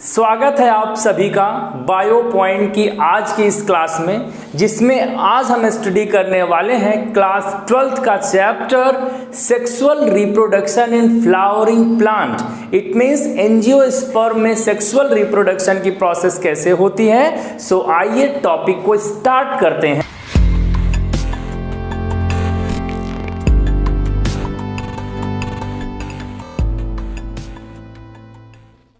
स्वागत है आप सभी का बायो पॉइंट की आज की इस क्लास में, जिसमें आज हम स्टडी करने वाले हैं क्लास 12th का chapter sexual reproduction in flowering plant. It means angiosperm में सेक्सुअल रिप्रोडक्शन की प्रोसेस कैसे होती है। सो आइए टॉपिक को स्टार्ट करते हैं।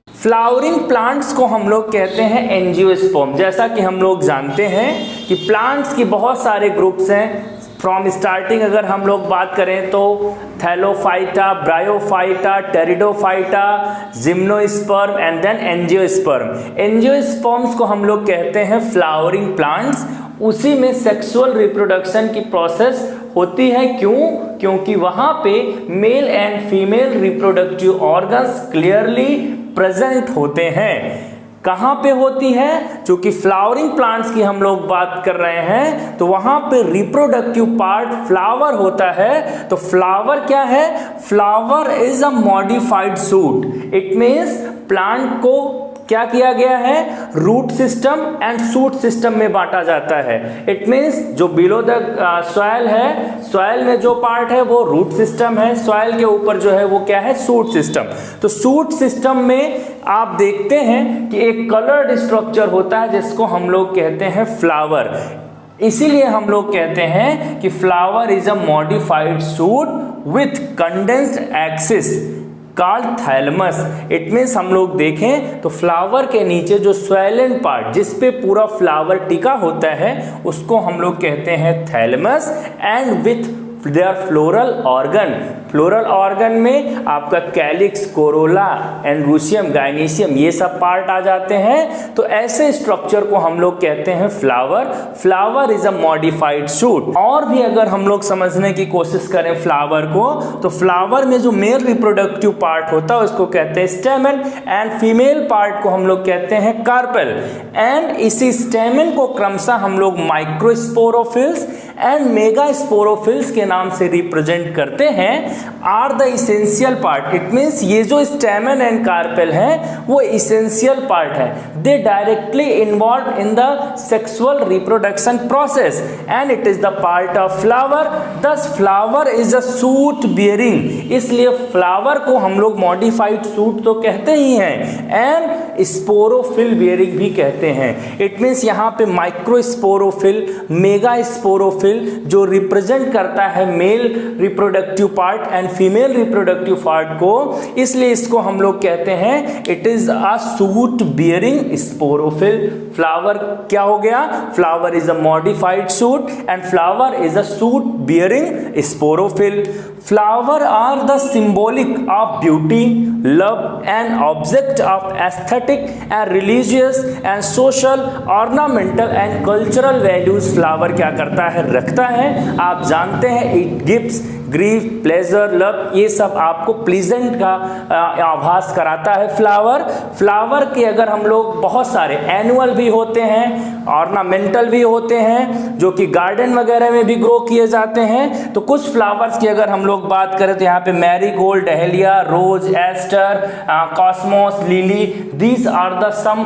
फ्लावरिंग प्लांट्स को हम लोग कहते हैं एंजियोस्पर्म। जैसा कि हम लोग जानते हैं कि प्लांट्स की बहुत सारे ग्रुप्स हैं। फ्रॉम स्टार्टिंग अगर हम लोग बात करें तो thallophyta, bryophyta, pteridophyta, gymnosperm and then angiosperm. Angiosperms को हम लोग कहते हैं फ्लावरिंग प्लांट्स। उसी में सेक्सुअल रिप्रोडक्शन की प्रोसेस होती है। क्यों? क्योंकि वहाँ पे mail and female reproductive organs clearly present होते हैं। कहाँ पे होती है? चूंकि फ्लावरिंग प्लांट्स की हम लोग बात कर रहे हैं तो वहाँ पे रिप्रोडक्टिव पार्ट फ्लावर होता है। तो फ्लावर क्या है? Flower is a modified shoot. It means plant को क्या किया गया है? Root system and shoot system में बांटा जाता है। इट मीन्स जो बिलो द सॉइल है, सॉइल में जो पार्ट है वो रूट सिस्टम है, सॉइल के ऊपर जो है वो क्या है? Shoot system. तो शूट सिस्टम में आप देखते हैं कि एक कलर्ड स्ट्रक्चर होता है जिसको हम लोग कहते हैं फ्लावर। इसीलिए हम लोग कहते हैं कि flower is a modified suit with condensed axis called thalamus. It means हम लोग देखें तो फ्लावर के नीचे जो स्वेलन पार्ट जिस पे पूरा फ्लावर टिका होता है उसको हम लोग कहते हैं thalamus and with their floral organ. Floral organ में आपका कैलिक्स, कोरोला, एंड्रूसियम, गाइनीशियम ये सब पार्ट आ जाते हैं। तो ऐसे स्ट्रक्चर को हम लोग कहते हैं flower. Flower is a modified shoot. और भी अगर हम लोग समझने की कोशिश करें फ्लावर को, तो फ्लावर में जो मेल रिप्रोडक्टिव पार्ट होता है उसको कहते हैं स्टेमन एंड फीमेल पार्ट को हम लोग कहते हैं कार्पेल। एंड इसी स्टेमन को क्रमशः हम लोग माइक्रोस्पोरोफिल्स एंड मेगास्पोरोफिल्स के नाम से रिप्रेजेंट करते हैं। Are the essential part. It means ये जो स्टेमन एंड कार्पेल है वो इसेंशियल पार्ट है। They directly involve in the sexual reproduction process and it is the part of flower. This flower is a suit bearing. इसलिए flower को हम लोग modified suit तो कहते ही हैं एंड स्पोरोफिल बियरिंग भी कहते हैं। इट मीन्स यहाँ पे माइक्रोस्पोरोफिल, मेगास्पोरोफिल जो रिप्रेजेंट करता है male reproductive part and female reproductive part को, इसलिए इसको हम लोग कहते हैं it is a suit bearing sporophyll. Flower क्या हो गया? Flower is a modified shoot and flower is a suit bearing sporophyll. Flower are the symbolic of beauty, love and object of aesthetic and religious and social, ornamental and cultural values flower क्या करता है? रखता है। आप जानते हैं it gives grief, pleasure, love, ये सब आपको प्लीजेंट का आभास कराता है फ्लावर। फ्लावर के अगर हम लोग बहुत सारे एनुअल भी होते हैं, ऑर्नामेंटल भी होते हैं जो कि गार्डन वगैरह में भी ग्रो किए जाते हैं। तो कुछ फ्लावर्स की अगर हम लोग बात करें तो यहाँ पे marigold, dahlia, rose, aster, cosmos, lily, these are the some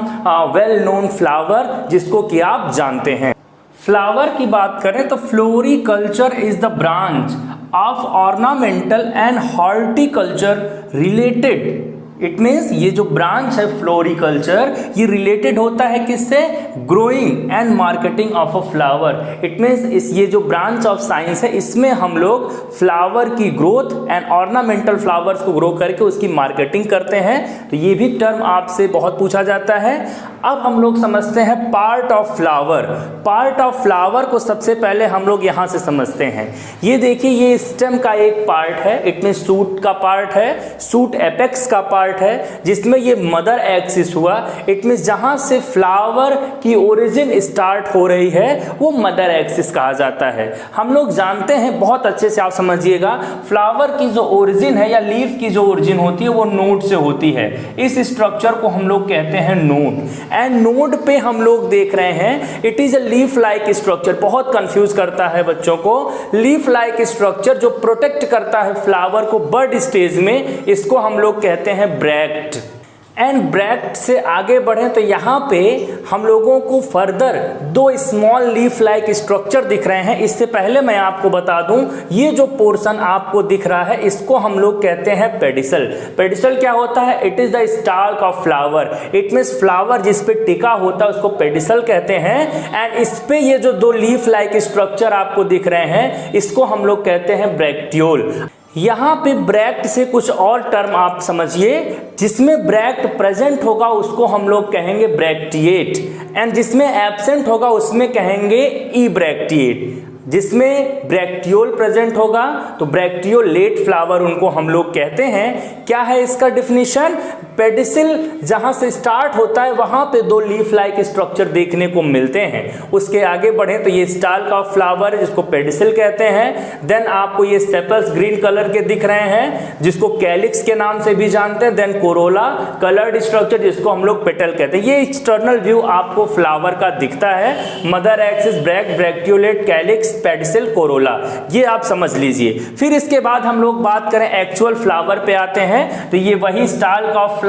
well known flower जिसको कि आप जानते हैं। फ्लावर की बात करें तो floriculture is the branch of ornamental and horticulture related. It means ये जो ब्रांच है फ्लोरिकल्चर ये रिलेटेड होता है किससे? Growing and marketing of a flower. It means ये जो ब्रांच ऑफ साइंस है इसमें हम लोग फ्लावर की ग्रोथ एंड ऑर्नामेंटल फ्लावर्स को ग्रो करके उसकी मार्केटिंग करते हैं। तो ये भी टर्म आपसे बहुत पूछा जाता है। अब हम लोग समझते हैं part of flower. Part of flower को सबसे पहले हम लोग यहाँ से समझते हैं। ये देखिए ये स्टेम का एक पार्ट है। इट मीन्स सूट का पार्ट है, सूट एपेक्स का पार्ट है जिसमें ये मदर एक्सिस हुआ। इट मीन्स जहां से फ्लावर की ओरिजिन स्टार्ट हो रही है वो मदर एक्सिस कहा जाता है। हम लोग जानते हैं, बहुत अच्छे से आप समझिएगा, फ्लावर की जो ओरिजिन है या लीफ की जो ओरिजिन होती है वो नोड से होती है। इस स्ट्रक्चर को हम लोग कहते हैं नोड। एंड नोड पे हम लोग देख रहे हैं it is a leaf like structure. बहुत कंफ्यूज करता है बच्चों को। लीफ लाइक स्ट्रक्चर जो प्रोटेक्ट करता है फ्लावर को बर्ड स्टेज में, इसको हम लोग कहते हैं ब्रैक्ट। एंड ब्रैक्ट से आगे बढ़ें तो यहाँ पे हम लोगों को फर्दर दो स्मॉल लीफ लाइक स्ट्रक्चर दिख रहे हैं। इससे पहले मैं आपको बता दूं, ये जो पोर्शन आपको दिख रहा है इसको हम लोग कहते हैं पेडिसल। पेडिसल क्या होता है? It is the stalk of flower. It means flower जिस पे टिका होता है उसको पेडिसल कहते हैं। एंड इस पे ये जो दो लीफ लाइक स्ट्रक्चर आपको दिख रहे हैं इसको हम लोग कहते हैं ब्रैक्टियोल। यहाँ पे ब्रैक्ट से कुछ और टर्म आप समझिए, जिसमें ब्रैक्ट प्रेजेंट होगा उसको हम लोग कहेंगे ब्रैक्टिएट, एंड जिसमें एब्सेंट होगा उसमें कहेंगे ई ब्रैक्टिएट। जिसमें ब्रैक्टियोल प्रेजेंट होगा तो ब्रैक्टियोलेट फ्लावर उनको हम लोग कहते हैं। क्या है इसका डिफिनीशन? पेडिसिल जहां से स्टार्ट होता है वहां पे दो लीफ लाइक स्ट्रक्चर देखने को मिलते हैं। उसके आगे बढ़े तो ये स्टार्क ऑफ फ्लावर है जिसको पेडिसिल कहते हैं। देन आपको ये सेपल्स ग्रीन कलर के दिख रहे हैं जिसको कैलिक्स के नाम से भी जानते हैं। देन कोरोला कलर्ड स्ट्रक्चर जिसको हम लोग पेटल कहते हैं। ये एक्सटर्नल व्यू आपको फ्लावर का दिखता है। Mother axis bract, bracteolate, calyx, pedicel, corolla, ये आप समझ लीजिए। फिर इसके बाद हम लोग बात करें एक्चुअल फ्लावर पे आते हैं तो ये वही स्टार्क ऑफ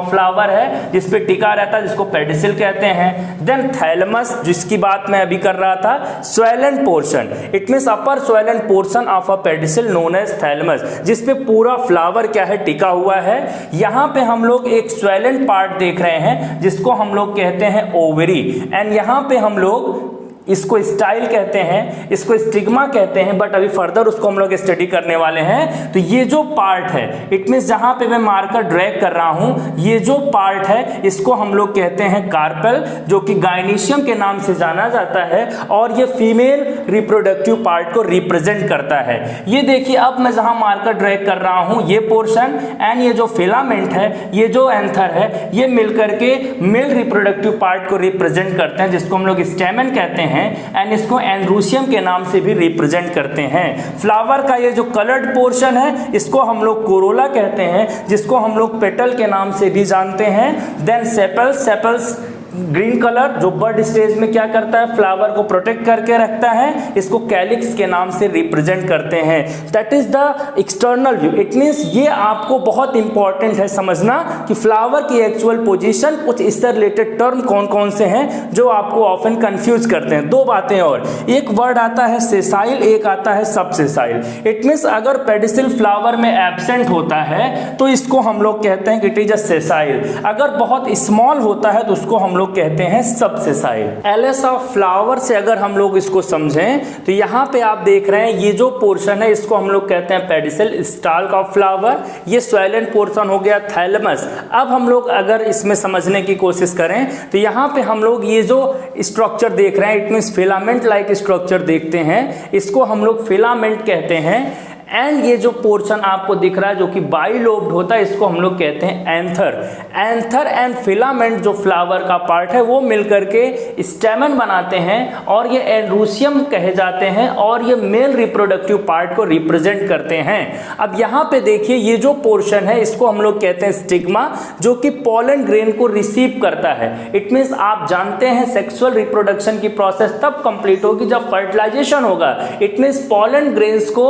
फ्लावर है जिस पे टिका रहता है जिसको पेडिसिल कहते हैं। देन थैलमस जिसकी बात मैं अभी कर रहा था, swollen portion, it means upper swollen portion of a pedicel known as thalamus, जिस पे पूरा फ्लावर क्या है टिका हुआ है। यहाँ पे हम लोग एक स्वेलन पार्ट देख रहे हैं जिसको हम लोग कहते हैं ओवरी, एंड यहाँ पे हम लोग इसको स्टाइल कहते हैं, इसको स्टिग्मा कहते हैं, बट अभी फर्दर उसको हम लोग स्टडी करने वाले हैं। तो ये जो पार्ट है इट मींस जहां पे मैं मार्कर ड्रैग कर रहा हूं, ये जो पार्ट है इसको हम लोग कहते हैं कार्पेल, जो कि गाइनीशियम के नाम से जाना जाता है, और ये फीमेल रिप्रोडक्टिव पार्ट को रिप्रेजेंट करता है। ये देखिए अब मैं जहां मार्कर ड्रैग कर रहा हूं ये पोर्शन एंड ये जो फिलामेंट है, ये जो एंथर है, ये मिलकर के मेल रिप्रोडक्टिव पार्ट को रिप्रेजेंट करते हैं जिसको हम लोग स्टेमन कहते हैं, एंड इसको एंड्रोसियम के नाम से भी रिप्रेजेंट करते हैं। फ्लावर का ये जो कलर्ड पोर्शन है इसको हम लोग कोरोला कहते हैं जिसको हम लोग पेटल के नाम से भी जानते हैं। Then sepals, sepals green colour जो बर्ड स्टेज में क्या करता है, फ्लावर को प्रोटेक्ट करके रखता है, इसको कैलिक्स के नाम से रिप्रेजेंट करते हैं। That is the external view. It means ये आपको बहुत इंपॉर्टेंट है समझना कि फ्लावर की एक्चुअल पोजीशन, कुछ इससे रिलेटेड टर्म कौन कौन से हैं जो आपको ऑफन कंफ्यूज करते हैं। दो बातें और, एक वर्ड आता है सेसाइल, एक आता है सबसेसाइल। इट मींस अगर पेडिसिल फ्लावर में एब्सेंट होता है तो इसको हम लोग कहते हैं कि इट इज अ सेसाइल। अगर बहुत स्मॉल होता है तो उसको हम लोग कहते हैं सबसेसाइल। एलएस ऑफ फ्लावर से अगर हम लोग इसको समझें तो यहाँ पे आप देख रहे हैं ये जो पोर्शन है इसको हम लोग कहते हैं पेडिसिल स्टार्क ऑफ फ्लावर। ये स्वेलन पोर्शन हो गया थैलमस। अब हम लोग अगर इसमें समझने की कोशिश करें तो यहाँ पे हम लोग ये जो स्ट्रक्चर देख रहे हैं it means filament like structure देखते हैं, इसको हम लोग फिलामेंट कहते हैं। एंड ये जो पोर्शन आपको दिख रहा है जो कि बाइलोब्ड होता है इसको हम लोग कहते हैं एंथर। एंथर एंड फिलामेंट जो फ्लावर का पार्ट है वो मिलकर के स्टेमन बनाते हैं और ये एंड्रोसियम कहे जाते हैं और ये मेल रिप्रोडक्टिव पार्ट को रिप्रेजेंट करते हैं। अब यहाँ पे देखिए ये जो पोर्शन है इसको हम लोग कहते हैं स्टिग्मा, जो कि पोलन ग्रेन को रिसीव करता है। इट मीन्स आप जानते हैं सेक्सुअल रिप्रोडक्शन की प्रोसेस तब कंप्लीट होगी जब फर्टिलाइजेशन होगा। इट मीन्स पोलन ग्रेन्स को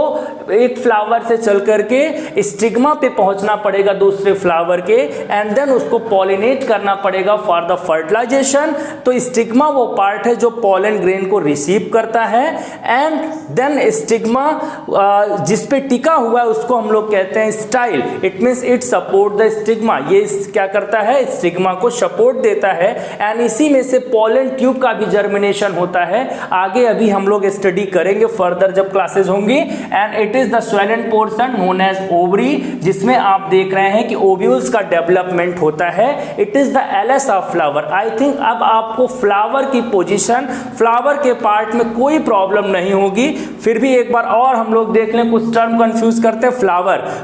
एक फ्लावर से चल करके स्टिग्मा पे पहुंचना पड़ेगा दूसरे फ्लावर के, एंड देन उसको पॉलिनेट करना पड़ेगा फॉर द फर्टिलाइजेशन। तो स्टिग्मा वो पार्ट है जो पोलन ग्रेन को रिसीव करता है, एंड देन स्टिग्मा जिस पे टिका हुआ है उसको हम लोग कहते हैं style. It means it support the stigma. ये क्या करता है, स्टिग्मा को सपोर्ट देता है, एंड इसी में से पोलन ट्यूब का भी जर्मिनेशन होता है। आगे अभी हम लोग स्टडी करेंगे फर्दर जब क्लासेस होंगी। And it is the swollen portion known as ovary, जिसमें आप देख रहे हैं कि ओव्यूल्स का डेवलपमेंट होता है। It is the LS of flower. I think अब आपको फ्लावर की पोजीशन, फ्लावर के पार्ट में कोई प्रॉब्लम नहीं होगी। फिर भी एक बार और हम लोग देख लें, कुछ टर्म कंफ्यूज करते हैं।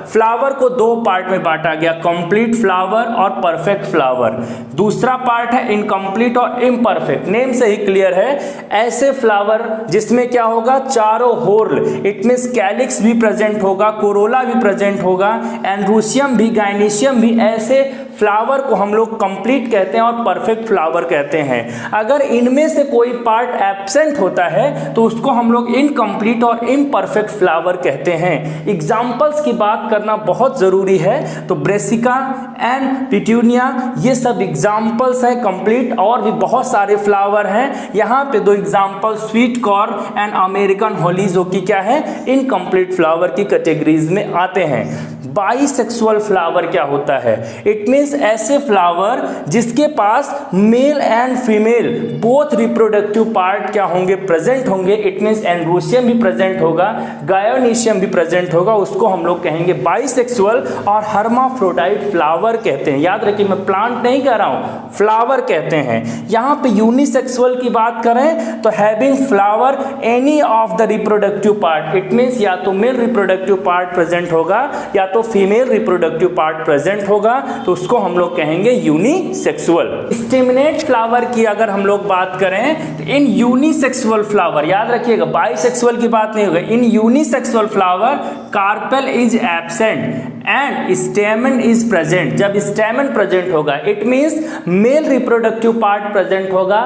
फ्लावर को दो पार्ट में बांटा गया, कंप्लीट फ्लावर और परफेक्ट फ्लावर। दूसरा पार्ट है इनकम्प्लीट और इम्परफेक्ट। नेम से ही क्लियर है, ऐसे फ्लावर जिसमें क्या होगा, चारों होर्ल, इट मींस कैलिक्स भी प्रेजेंट होगा, कोरोला भी प्रेजेंट होगा, एंड्रोसियम भी, गाइनीशियम भी, ऐसे फ्लावर को हम लोग कंप्लीट कहते हैं और परफेक्ट फ्लावर कहते हैं। अगर इनमें से कोई पार्ट एब्सेंट होता है तो उसको हम लोग इनकम्प्लीट और इम्परफेक्ट फ्लावर कहते हैं। एग्जाम्पल्स की बात करना बहुत ज़रूरी है, तो ब्रेसिका एंड पिट्यूनिया ये सब एग्जाम्पल्स हैं कंप्लीट, और भी बहुत सारे फ्लावर हैं। यहाँ पे दो example sweet corn and American Holi जो कि क्या है, इनकम्प्लीट फ्लावर की कैटेगरीज में आते हैं। बाइसेक्सुअल फ्लावर क्या होता है? इट मीन्स ऐसे फ्लावर जिसके पास male and female both reproductive part क्या होंगे, प्रेजेंट होंगे। इट मीन्स एंड्रोसियम भी प्रेजेंट होगा, गायोनीशियम भी प्रेजेंट होगा, उसको हम लोग कहेंगे बाइसेक्सुअल और हर्माफ्रोडाइट फ्लावर कहते हैं। याद रखिए मैं प्लांट नहीं कह रहा हूं, फ्लावर कहते हैं। यहाँ पे यूनिसेक्सुअल की बात करें तो having flower any of the reproductive part. It means या तो मेल रिप्रोडक्टिव पार्ट प्रेजेंट होगा या तो फीमेल रिप्रोडक्टिव पार्ट प्रेजेंट होगा, तो उसको हम लोग कहेंगे यूनिसेक्सुअल। स्टेमिनेट फ्लावर की अगर हम लोग बात करें तो इन यूनिसेक्सुअल फ्लावर, याद रखिएगा बाइसेक्सुअल की बात नहीं होगा, in unisexual flower carpel is absent and stamen is present. जब स्टेमन प्रेजेंट होगा it means male reproductive part present होगा,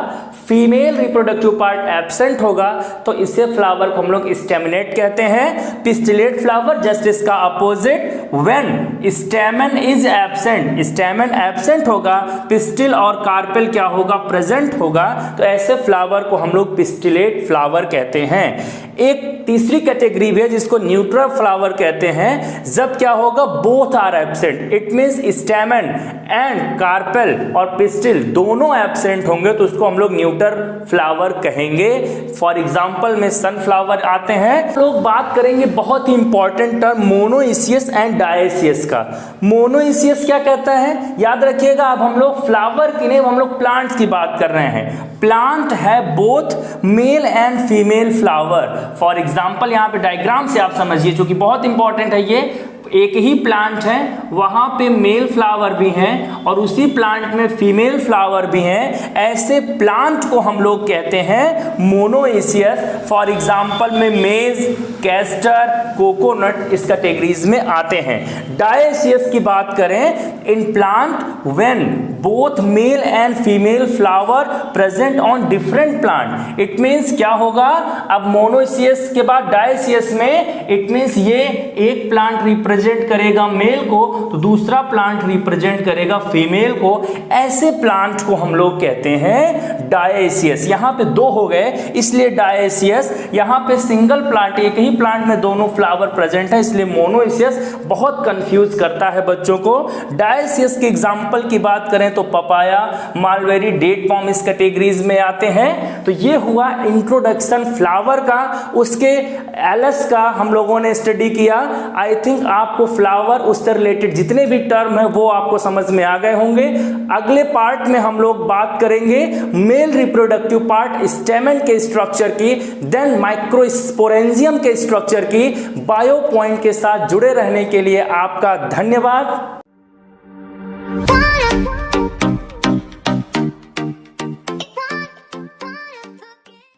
फीमेल रिप्रोडक्टिव पार्ट एब्सेंट होगा, तो इसे फ्लावर को हम लोग स्टेमिनेट कहते हैं। पिस्टिलेट फ्लावर जस्ट इसका opposite, when स्टेमन is absent, स्टेमन absent होगा, पिस्टिल और कार्पेल क्या होगा, प्रेजेंट होगा, तो ऐसे फ्लावर को हम लोग पिस्टिलेट फ्लावर कहते हैं। एक तीसरी कैटेगरी भी है जिसको न्यूट्रल फ्लावर कहते हैं, जब क्या होगा both are absent. It means stamen and carpel और पिस्टिल दोनों एब्सेंट होंगे, तो उसको हम लोग न्यूट्रल फ्लावर कहेंगे। फॉर एग्जांपल में सनफ्लावर आते हैं। लोग बात करेंगे बहुत ही important term monoecious and dioecious का। मोनोइसियस क्या कहता है, याद रखिएगा। अब हम लोग फ्लावर की नहीं, हम लोग प्लांट्स की बात कर रहे हैं। प्लांट है both male and female flower. For example यहाँ पे डायग्राम से आप समझिए, जो कि बहुत इंपॉर्टेंट है, ये एक ही प्लांट है, वहां पे मेल फ्लावर भी हैं और उसी प्लांट में फीमेल फ्लावर भी हैं। ऐसे प्लांट को हम लोग कहते हैं मोनोइसियस। फॉर एग्जांपल में मेज, कैस्टर, कोकोनट इस कैटेगरीज में आते हैं। डायसियस की बात करें, in plant when both male and female flower present on different plant. It means क्या होगा, अब मोनोइसियस के बाद डायसियस में इट मीन्स ये एक प्लांट रिप्रेजेंट करेगा मेल को तो दूसरा प्लांट रिप्रेजेंट करेगा फीमेल को। ऐसे प्लांट को हम लोग कहते हैं डायसियस। यहाँ पे दो हो गए इसलिए डायसियस। यहाँ पे सिंगल प्लांट, एक ही प्लांट में दोनों फ्लावर प्रेजेंट है इसलिए मोनोइसियस। बहुत कंफ्यूज करता है बच्चों को। डायसियस के एग्जांपल की बात करें तो पपाया, मालबेरी, डेट पॉम इस कैटेगरीज में आते हैं। तो ये हुआ इंट्रोडक्शन फ्लावर का। उसके एलएस का हम लोगों ने स्टडी किया। आई थिंक आपको फ्लावर उससे रिलेटेड जितने भी टर्म है वो आपको समझ में आ गए होंगे। अगले पार्ट में हम लोग बात करेंगे मेल रिप्रोडक्टिव पार्ट स्टेमन के स्ट्रक्चर की, देन माइक्रोस्पोरेंजियम के स्ट्रक्चर की। बायो पॉइंट के साथ जुड़े रहने के लिए आपका धन्यवाद।